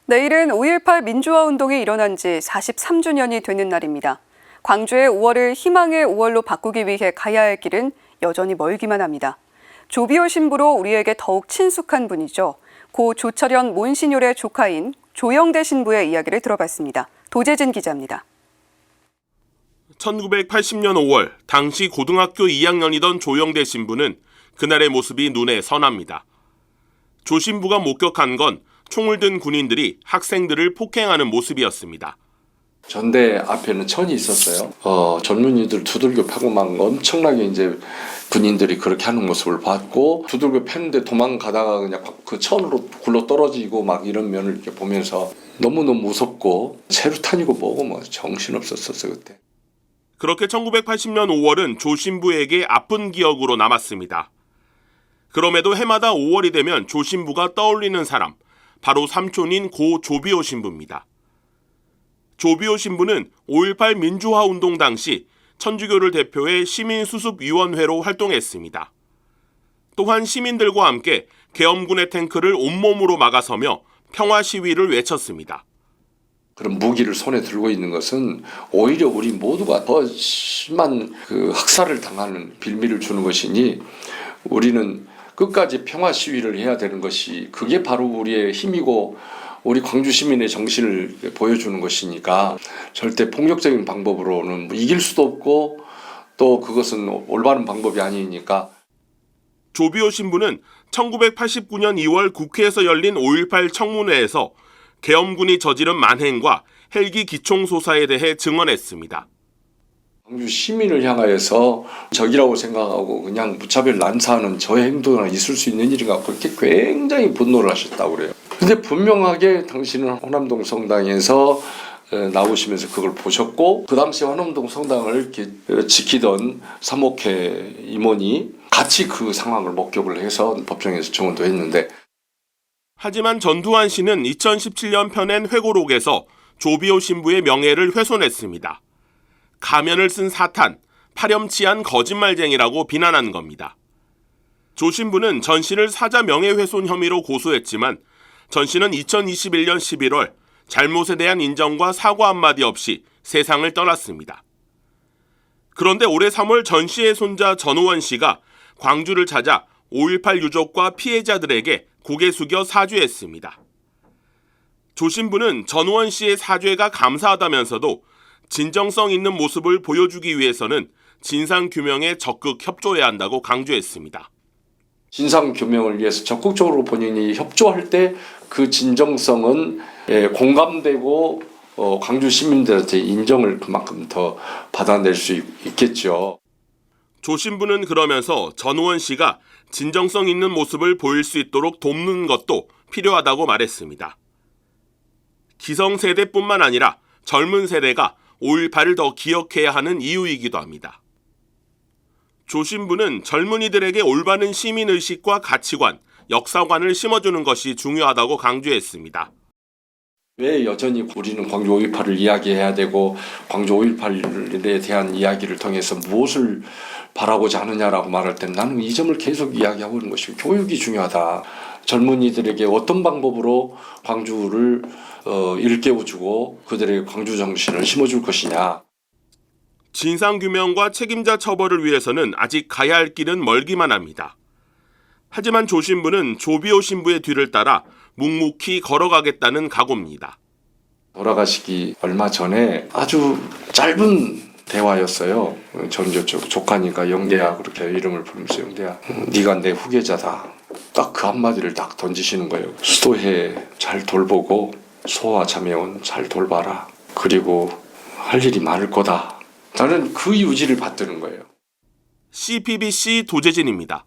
내일은 5.18 민주화 운동이 일어난 지 43주년이 되는 날입니다. 광주의 5월을 희망의 5월로 바꾸기 위해 가야 할 길은 여전히 멀기만 합니다. 조비오 신부로 우리에게 더욱 친숙한 분이죠. 고 조철현 몬시뇰의 조카인 조영대 신부의 이야기를 들어봤습니다. 도재진 기자입니다. 1980년 5월 당시 고등학교 2학년이던 조영대 신부는 그날의 모습이 눈에 선합니다. 조 신부가 목격한 건 총을 든 군인들이 학생들을 폭행하는 모습이었습니다. 전대 앞에는 천이 있었어요. 젊은이들 두들겨 패고 막 엄청나게 이제 군인들이 그렇게 하는 모습을 봤고, 두들겨 패는데 도망가다가 그냥 그 천으로 굴러 떨어지고 막 이런 면을 이렇게 보면서 너무너무 무섭고 체류탄이고 뭐고 뭐 정신없었어요 그때. 그렇게 1980년 5월은 조 신부에게 아픈 기억으로 남았습니다. 그럼에도 해마다 5월이 되면 조 신부가 떠올리는 사람, 바로 삼촌인 고 조비오 신부입니다. 조비오 신부는 5.18 민주화 운동 당시 천주교를 대표해 시민수습위원회로 활동했습니다. 또한 시민들과 함께 계엄군의 탱크를 온몸으로 막아서며 평화 시위를 외쳤습니다. 그런 무기를 손에 들고 있는 것은 오히려 우리 모두가 더 심한 그 학살을 당하는 빌미를 주는 것이니, 우리는 끝까지 평화 시위를 해야 되는 것이, 그게 바로 우리의 힘이고 우리 광주 시민의 정신을 보여주는 것이니까 절대 폭력적인 방법으로는 이길 수도 없고 또 그것은 올바른 방법이 아니니까. 조비오 신부는 1989년 2월 국회에서 열린 5.18 청문회에서 계엄군이 저지른 만행과 헬기 기총소사에 대해 증언했습니다. 광주 시민을 향하여서 적이라고 생각하고 그냥 무차별 난사하는 저의 행동이 있을 수 있는 일인가, 그렇게 굉장히 분노를 하셨다고 그래요. 근데 분명하게 당신은 호남동 성당에서 나오시면서 그걸 보셨고, 그 당시 호남동 성당을 이렇게 지키던 사목회 임원이 같이 그 상황을 목격을 해서 법정에서 증언도 했는데. 하지만 전두환 씨는 2017년 펴낸 회고록에서 조비오 신부의 명예를 훼손했습니다. 가면을 쓴 사탄, 파렴치한 거짓말쟁이라고 비난한 겁니다. 조 신부는 전 씨를 사자 명예훼손 혐의로 고소했지만 전 씨는 2021년 11월 잘못에 대한 인정과 사과 한마디 없이 세상을 떠났습니다. 그런데 올해 3월 전 씨의 손자 전우원 씨가 광주를 찾아 5.18 유족과 피해자들에게 고개 숙여 사죄했습니다. 조 신부는 전우원 씨의 사죄가 감사하다면서도 진정성 있는 모습을 보여주기 위해서는 진상규명에 적극 협조해야 한다고 강조했습니다. 진상규명을 위해서 적극적으로 본인이 협조할 때 그 진정성은 공감되고 광주 시민들한테 인정을 그만큼 더 받아낼 수 있겠죠. 조 신부는 그러면서 전우원 씨가 진정성 있는 모습을 보일 수 있도록 돕는 것도 필요하다고 말했습니다. 기성세대뿐만 아니라 젊은 세대가 5.18을 더 기억해야 하는 이유이기도 합니다. 조 신부는 젊은이들에게 올바른 시민의식과 가치관, 역사관을 심어주는 것이 중요하다고 강조했습니다. 왜 여전히 우리는 광주 5.18을 이야기해야 되고 광주 5.18에 대한 이야기를 통해서 무엇을 바라고자 하느냐라고 말할 때는 나는 이 점을 계속 이야기하고 있는 것이, 교육이 중요하다. 젊은이들에게 어떤 방법으로 광주를 일깨워주고 그들의 광주 정신을 심어줄 것이냐. 진상규명과 책임자 처벌을 위해서는 아직 가야 할 길은 멀기만 합니다. 하지만 조 신부는 조비오 신부의 뒤를 따라 묵묵히 걸어가겠다는 각오입니다. 돌아가시기 얼마 전에 아주 짧은 대화였어요. 전 조카니까 영대야, 그렇게 이름을 부르면서 영대야, 네가 내 후계자다. 딱 그 한마디를 딱 던지시는 거예요. 수도해 잘 돌보고 소아 자매원 잘 돌봐라. 그리고 할 일이 많을 거다. 나는 그 유지를 받드는 거예요. CPBC 도재진입니다.